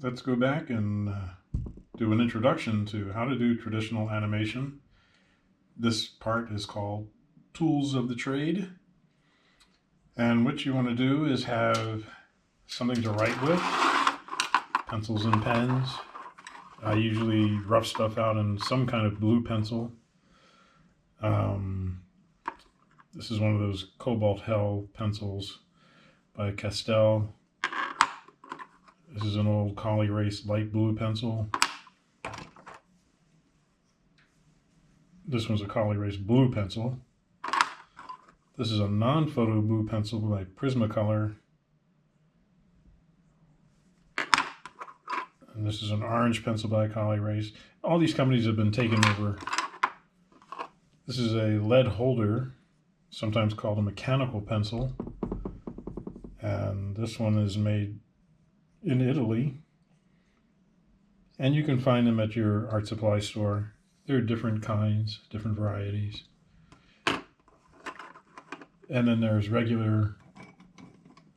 let's go back and do an introduction to how to do traditional animation. This part is called Tools of the Trade. And what you want to do is have something to write with, pencils and pens. I usually rough stuff out in some kind of blue pencil. This is one of those Cobalt Hell pencils by Castell. This is an old Collie Race light blue pencil. This one's a Collie Race blue pencil. This is a non-photo blue pencil by Prismacolor. And this is an orange pencil by Collie Race. All these companies have been taken over. This is a lead holder, sometimes called a mechanical pencil. And this one is made in Italy. And you can find them at your art supply store. There are different kinds, different varieties. And then there's regular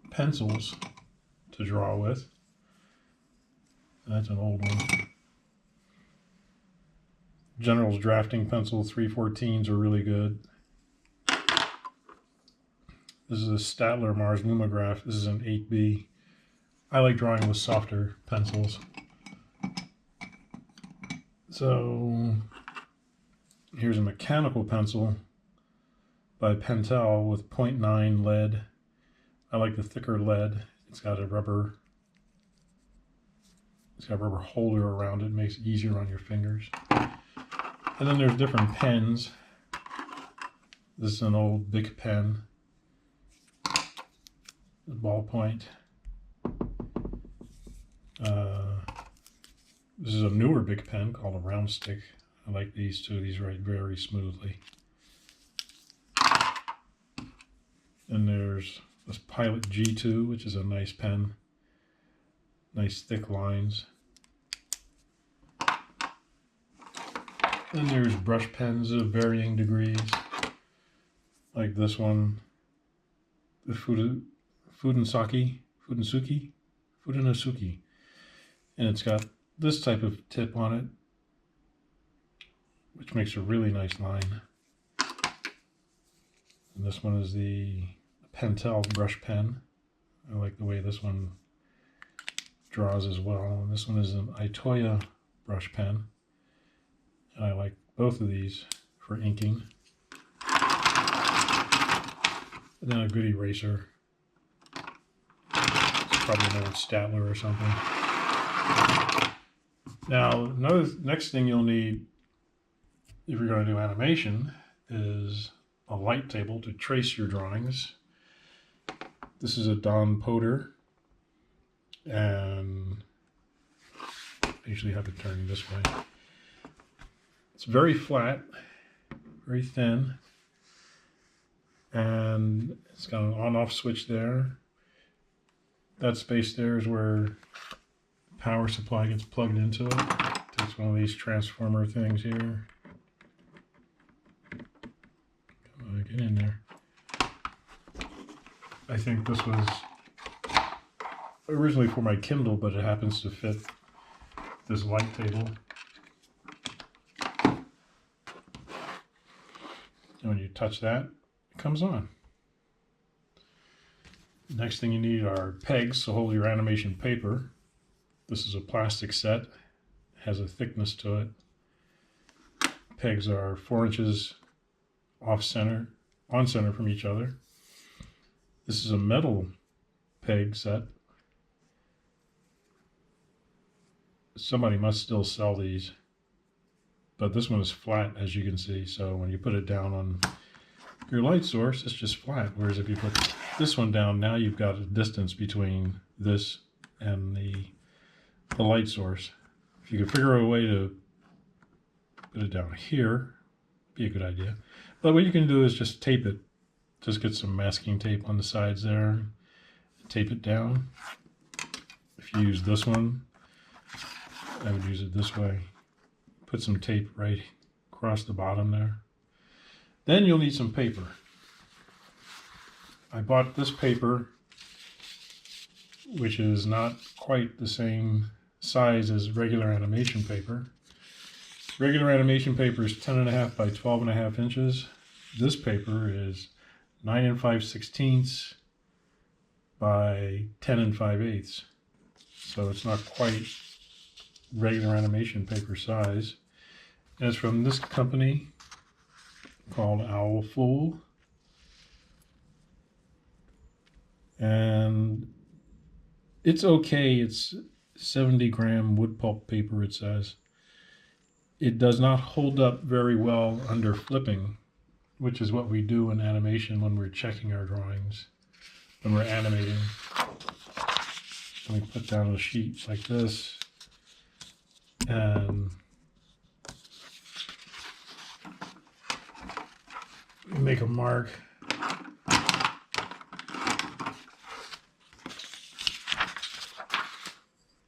pencils to draw with. That's an old one. General's drafting pencil 314s are really good. This is a Staedtler Mars Lumograph. This is an 8B. I like drawing with softer pencils. So here's a mechanical pencil by Pentel with 0.9 lead. I like the thicker lead. It's got a rubber holder around it. It makes it easier on your fingers. And then there's different pens. This is an old Bic pen. The ballpoint. This is a newer Bic pen called a round stick. I like these too. These write very smoothly. And there's this Pilot G2, which is a nice pen. Nice thick lines. Then there's brush pens of varying degrees. Like this one, the Fudensuki. And it's got this type of tip on it, which makes a really nice line. And this one is the Pentel brush pen. I like the way this one draws as well. And this one is an Itoya brush pen. And I like both of these for inking. And then a good eraser. It's probably an old Staedtler or something. Now, next thing you'll need if you're going to do animation is a light table to trace your drawings. This is a Don Poder, and I usually have it turned this way. It's very flat, very thin, and it's got an on-off switch there. That space there is where power supply gets plugged into it. Takes one of these transformer things here. Come on, get in there. I think this was originally for my Kindle, but it happens to fit this light table. And when you touch that, it comes on. Next thing you need are pegs to hold your animation paper. This is a plastic set. It has a thickness to it. Pegs are 4 inches on center from each other. This is a metal peg set. Somebody must still sell these, but this one is flat, as you can see. So when you put it down on your light source, it's just flat. Whereas if you put this one down, now you've got a distance between this and the light source. If you could figure out a way to put it down here, be a good idea. But what you can do is just tape it. Just get some masking tape on the sides there, tape it down. If you use this one, I would use it this way. Put some tape right across the bottom there. Then you'll need some paper. I bought this paper, which is not quite the same size as regular animation paper. Regular animation paper is 10.5 by 12.5 inches. This paper is 9 5/16 by 10 5/8. So it's not quite regular animation paper size. And it's from this company called Owl Fool. And it's okay. It's 70-gram wood pulp paper, it says. It does not hold up very well under flipping, which is what we do in animation when we're checking our drawings, when we're animating. We put down a sheet like this, and we make a mark.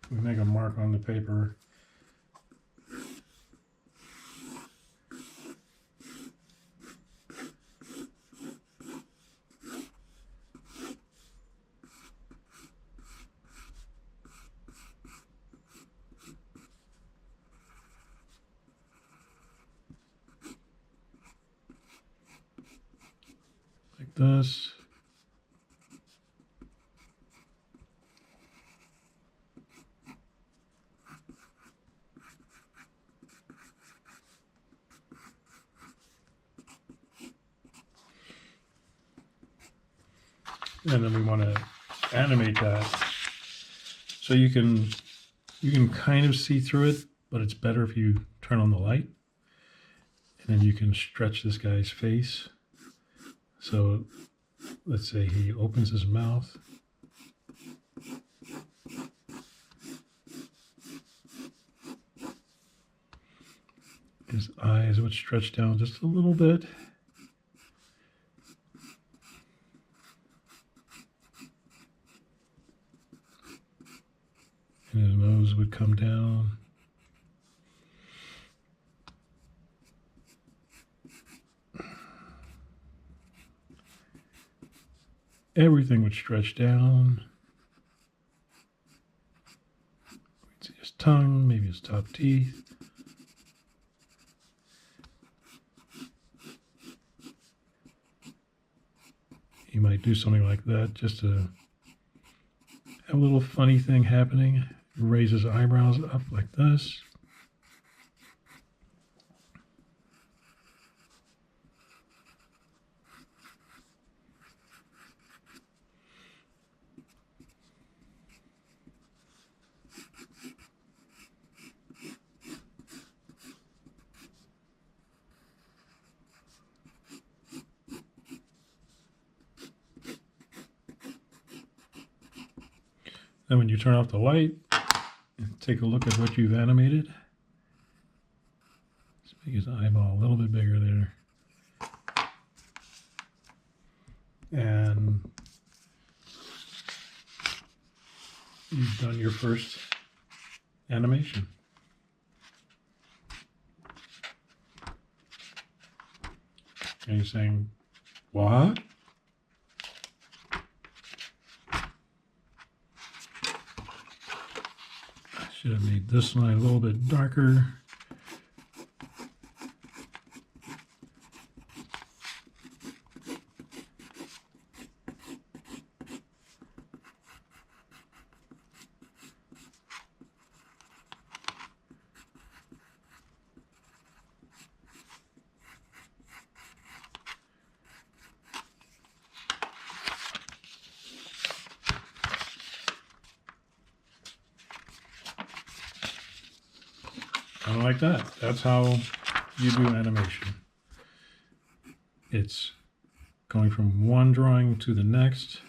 We make a mark on the paper. Like this. And then we want to animate that. So you can kind of see through it, but it's better if you turn on the light. And then you can stretch this guy's face. So let's say he opens his mouth. His eyes would stretch down just a little bit. And his nose would come down. Everything would stretch down. We'd see his tongue, maybe his top teeth. You might do something like that just to have a little funny thing happening. Raise his eyebrows up like this. Then when you turn off the light, take a look at what you've animated. Let's make his eyeball a little bit bigger there. And you've done your first animation. And you're saying, what? Should have made this line a little bit darker. Kind of like that. That's how you do animation. It's going from one drawing to the next.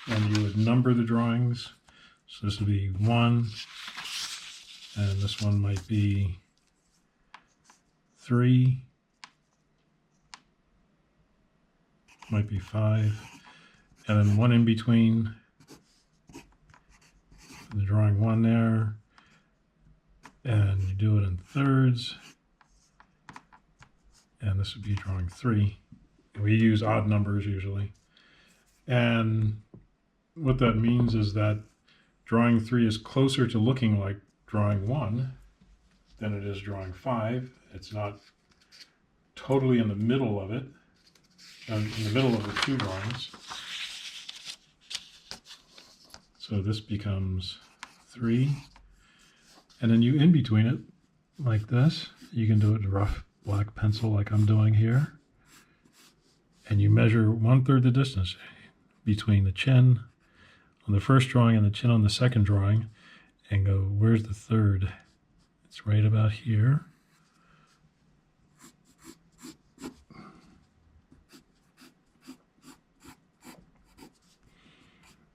And you would number the drawings. So this would be 1, and this one might be 3. Might be 5, and then 1 in between the drawing 1 there, and you do it in thirds, and this would be drawing 3. We use odd numbers usually. And what that means is that drawing 3 is closer to looking like drawing 1 than it is drawing 5. It's not totally in the middle of it, in the middle of the two drawings. So this becomes 3. And then you in between it like this. You can do it with a rough black pencil like I'm doing here. And you measure 1/3 the distance between the chin on the first drawing and the chin on the second drawing, and go, where's the third? It's right about here.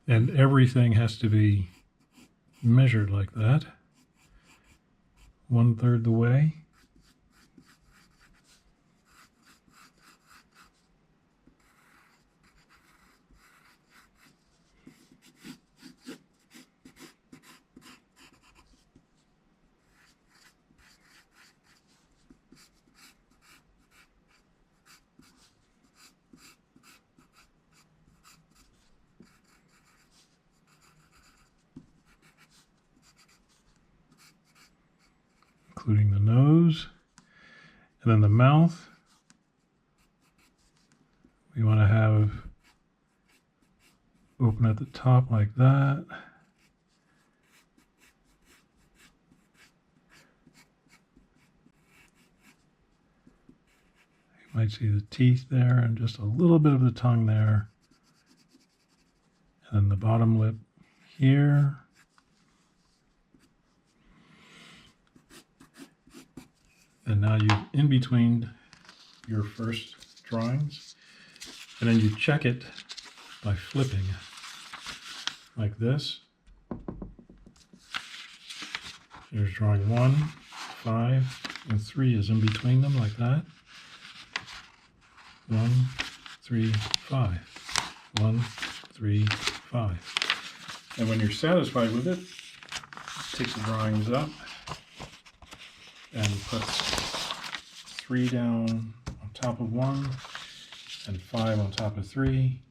And everything has to be measured like that, 1/3 the way. Including the nose, and then the mouth. We want to have open at the top like that. You might see the teeth there and just a little bit of the tongue there. And then the bottom lip here. And now you in between your first drawings, and then you check it by flipping like this. Here's drawing 1, 5, and 3 is in between them like that. 1, 3, 5. 1, 3, 5. And when you're satisfied with it, take the drawings up and put 3 down on top of 1 and 5 on top of 3.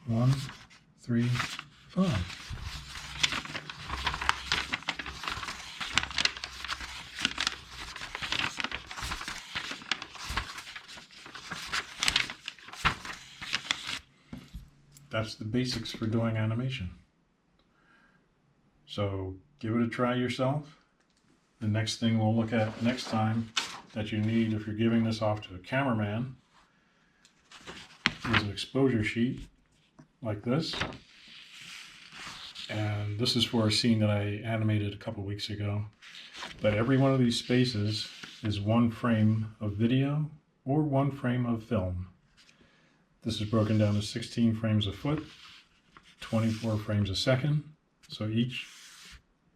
One, 3, 5. That's the basics for doing animation. So give it a try yourself. The next thing we'll look at next time that you need if you're giving this off to a cameraman is an exposure sheet like this. And this is for a scene that I animated a couple weeks ago. But every one of these spaces is 1 frame of video or 1 frame of film. This is broken down to 16 frames a foot, 24 frames a second. So each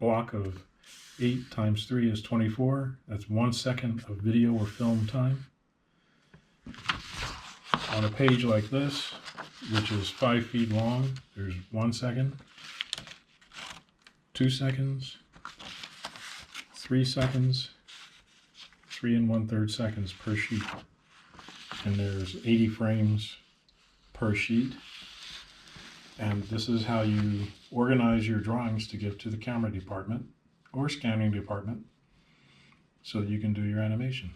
block of 8 times 3 is 24. That's 1 second of video or film time. On a page like this, which is 5 feet long, there's 1 second, 2 seconds, 3 seconds, 3 1/3 seconds per sheet. And there's 80 frames per sheet. And this is how you organize your drawings to give to the camera department or scanning department so that you can do your animation.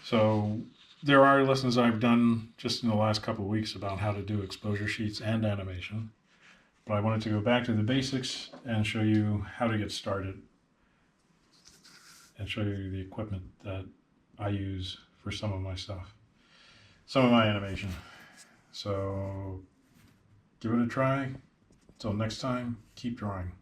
So there are lessons I've done just in the last couple of weeks about how to do exposure sheets and animation. But I wanted to go back to the basics and show you how to get started and show you the equipment that I use for some of my stuff, some of my animation. So give it a try. Until next time, keep drawing.